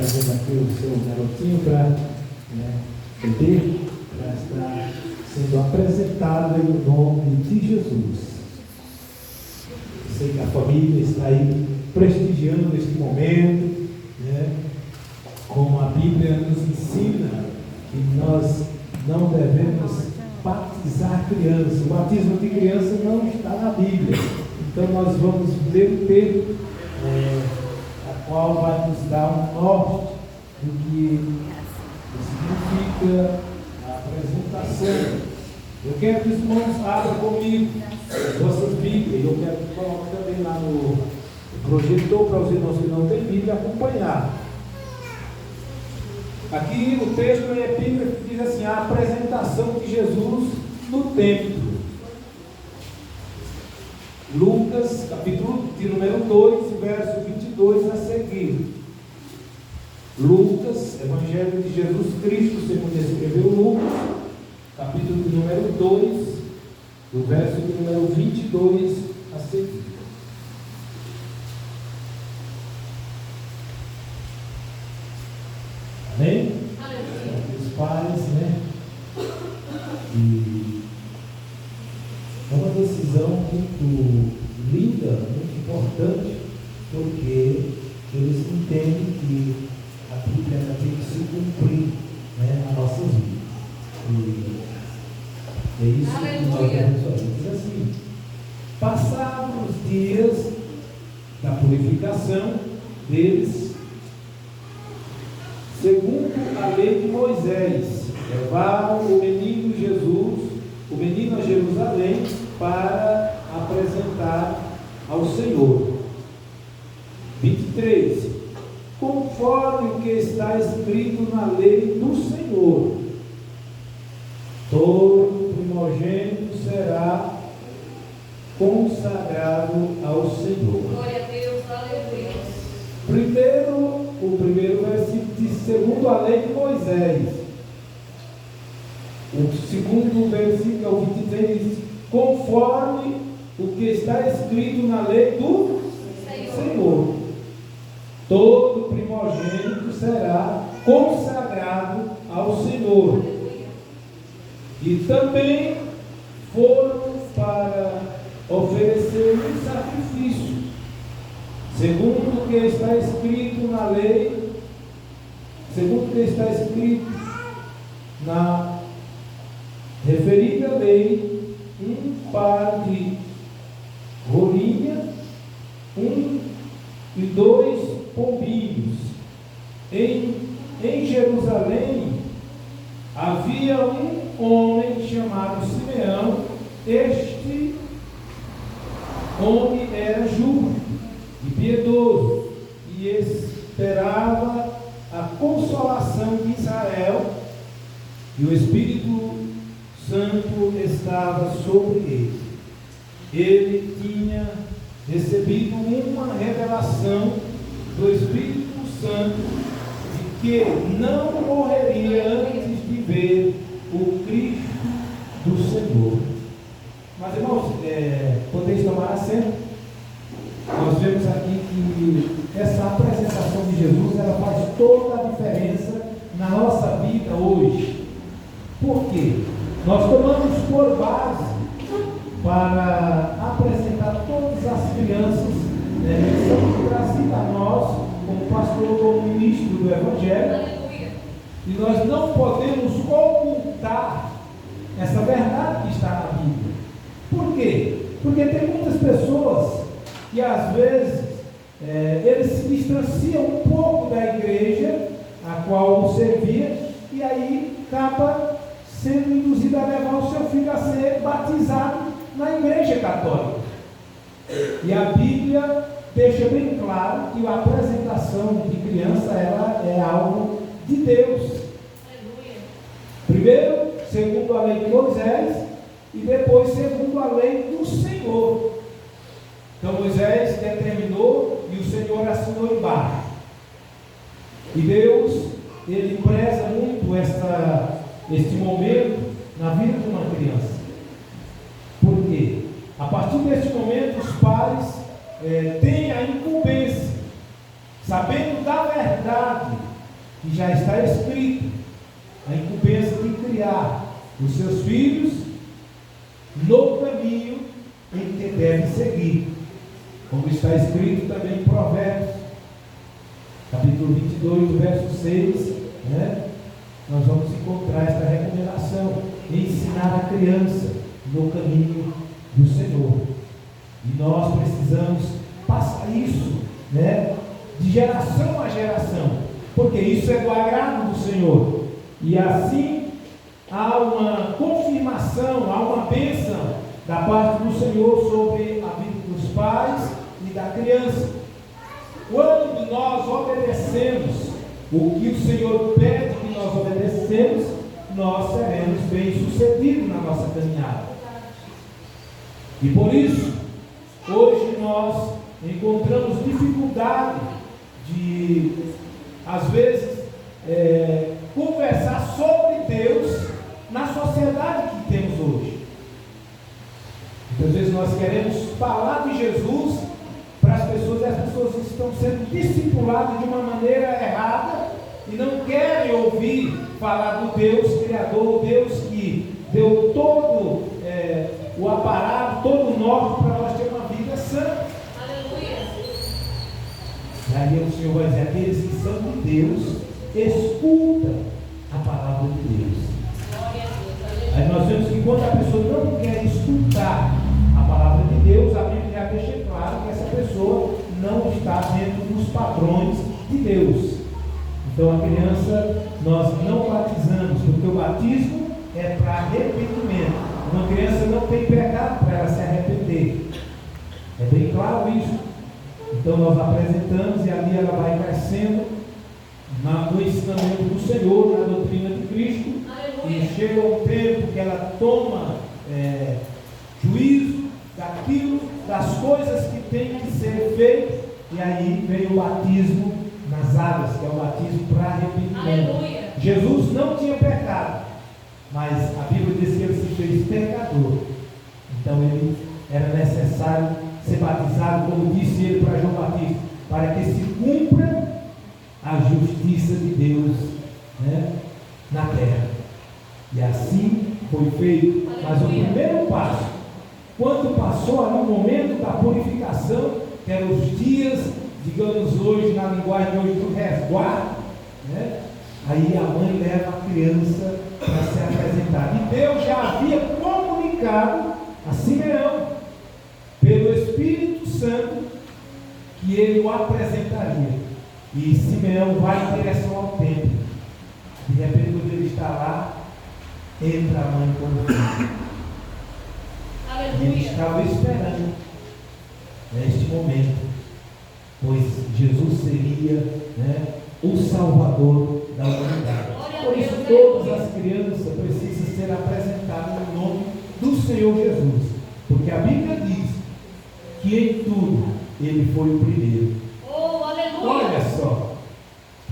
trazendo aqui o seu garotinho para beber, para estar sendo apresentado em nome de Jesus. Sei que a família está aí prestigiando este momento, como a Bíblia nos ensina que nós não devemos batizar criança. O batismo de criança não está na Bíblia. Então nós vamos ler o texto, a qual vai nos dar um norte do que significa a apresentação. Eu quero que os irmãos abram comigo as vossas Bíblias. Eu quero que coloquem também lá no projetor para os irmãos que não têm Bíblia acompanhar. Aqui o texto é epígrafe que diz assim: a apresentação de Jesus no templo. Lucas, capítulo de número 2, verso 22 a seguir. Lucas, Evangelho de Jesus Cristo, segundo escreveu Lucas, capítulo de número 2, do verso de número 22 a seguir. Amém? Os pais, E é uma decisão muito linda, muito importante, porque eles entendem que a Bíblia tem que se cumprir, nas nossas vidas. E é isso que nós temos fazer. Diz assim: passados os dias da purificação deles, segundo a lei de Moisés, levaram o menino a Jerusalém para apresentar ao Senhor. 23. Conforme o que está escrito na lei do Senhor, todo primogênito será consagrado ao Senhor. Glória a Deus, aleluia. O primeiro versículo diz: segundo a lei de Moisés. O segundo versículo é o 23, conforme o que está escrito na lei do Senhor. Todo primogênito será consagrado ao Senhor. E também foram para oferecer um sacrifício, segundo o que está escrito na lei, segundo o que está escrito na referida lei, um par de rolinha, e 2 pombinhos. Em Jerusalém havia um homem chamado Simeão. Este homem era justo e piedoso e esperava a consolação de Israel, e o Espírito Santo estava sobre ele. Ele tinha recebido uma revelação do Espírito Santo de que não morreria antes de ver o Cristo do Senhor. Mas, irmãos, podeis tomar assento. Nós vemos aqui que essa apresentação de Jesus, ela faz toda a diferença na nossa vida hoje. Por quê? Nós tomamos por base para apresentar todas as crianças que são trazidas a nós, como pastor, como ministro do Evangelho. E nós não podemos ocultar essa verdade que está na Bíblia. Por quê? Porque tem muitas pessoas que às vezes eles se distanciam um pouco da igreja a qual servia, e aí acaba sendo induzido a levar o seu filho a ser batizado na igreja católica. E a Bíblia deixa bem claro que a apresentação de criança, ela é algo de Deus. Primeiro, segundo a lei de Moisés, e depois segundo a lei do Senhor. Então Moisés determinou e o Senhor assinou embaixo. E Deus, ele preza muito este momento na vida de uma criança. Por quê? A partir deste momento, os pais têm a incumbência, sabe sabendo da verdade que já está escrito, a incumbência de criar os seus filhos no caminho em que devem seguir, como está escrito também em Provérbios, capítulo 22, verso 6, né? Nós vamos encontrar esta recomendação de ensinar a criança no caminho do Senhor. E nós precisamos passar isso, né, de geração a geração, porque isso é do agrado do Senhor. E assim há uma confirmação, há uma bênção da parte do Senhor sobre a vida dos pais e da criança. Quando nós obedecemos o que o Senhor pede que nós obedecemos, nós seremos bem-sucedidos na nossa caminhada. E por isso, hoje nós encontramos dificuldade de, às vezes, conversar sobre Deus na sociedade que temos hoje. Muitas vezes nós queremos falar de Jesus para as pessoas, e as pessoas estão sendo discipuladas de uma maneira errada e não querem ouvir falar do Deus Criador, o Deus que deu todo o aparato, todo o norte para nós ter uma vida sã. Aleluia. E aí o Senhor vai dizer: aqueles que são de Deus, escutam a palavra de Deus. Aí nós vemos que quando a pessoa não quer escutar a palavra de Deus, a Bíblia já deixa claro que essa pessoa não está dentro dos padrões de Deus. Então a criança nós não batizamos, porque o batismo é para arrependimento. Uma criança não tem pecado para ela se arrepender. É bem claro isso. Então nós apresentamos e ali ela vai crescendo no ensinamento do Senhor, na doutrina de Cristo. E chega um tempo que ela toma juízo daquilo, das coisas que tem que ser feitas, e aí vem o batismo nas águas, que é o batismo para arrependimento. Aleluia. Jesus não tinha pecado, mas a Bíblia diz que ele se fez pecador. Então ele era necessário ser batizado, como disse ele para João Batista, para que se cumpra a justiça de Deus, né, na terra. E assim foi feito. Mas o primeiro passo, quando passou ali o momento da purificação, que eram os dias, digamos hoje, na linguagem hoje, do resguardo, né? Aí a mãe leva a criança para se apresentar. E Deus já havia comunicado a Simeão, pelo Espírito Santo, que ele o apresentaria. E Simeão vai em direção ao templo. De repente, quando ele está lá, entra a mãe com o filho. E ele estava esperando neste momento, pois Jesus seria, né, o Salvador da humanidade. Por isso, todas as crianças precisam ser apresentadas no nome do Senhor Jesus, porque a Bíblia diz que em tudo ele foi o primeiro. Oh, aleluia. Olha só,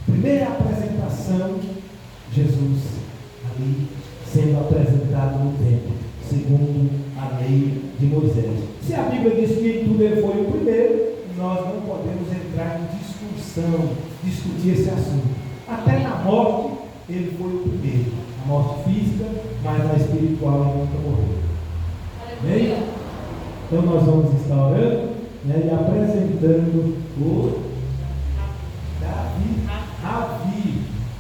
primeira apresentação, Jesus ali sendo apresentado no templo, segundo a lei de Moisés. Se a Bíblia diz que em tudo ele foi o primeiro, nós não podemos entrar em discussão, discutir esse assunto. Até na morte ele foi o primeiro, a morte física, mas na espiritual ele nunca morreu. Amém? Então nós vamos estar orando, né, e apresentando o Ravi,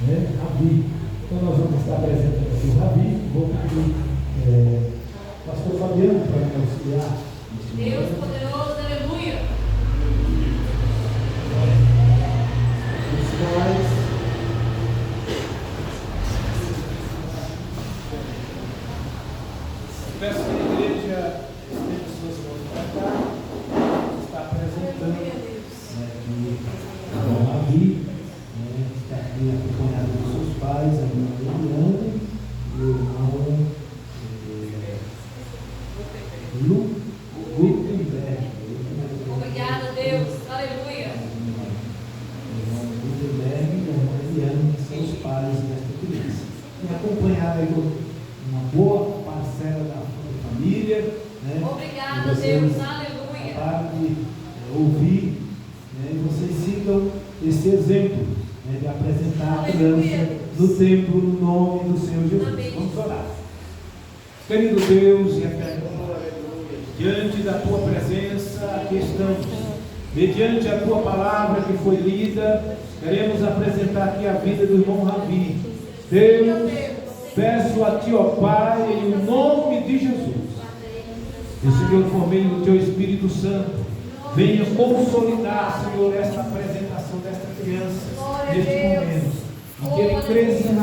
né? Ravi. Então nós vamos estar apresentando aqui o Ravi. Vou pedir pastor Fabiano para me auxiliar. Deus poderoso, aleluia. Os pais, peço que a igreja estenda suas mãos para cá, está apresentando, né, aqui o Ravi, né, está aqui acompanhado dos seus pais, a irmã Eliane e o irmão Gutenberg. Obrigada, Deus, aleluia. O irmão Gutenberg e a irmã Eliane, que são os pais desta criança. E acompanhado aí uma boa parcela da família, né? Obrigada, Deus, aleluia. Para de ouvir, né? E vocês sigam esse esse exemplo, né, de apresentar a criança no templo, no nome do Senhor Jesus. Amém. Vamos orar. Querido Deus e eterno Pai, diante da Tua presença, aqui estamos. Mediante a Tua palavra que foi lida, queremos apresentar aqui a vida do irmão Ravi. Deus, peço a Ti, ó Pai, em nome de Jesus, e Senhor, por meio do Teu Espírito Santo, venha consolidar, Senhor, esta apresentação desta criança neste momento, e que ele cresça na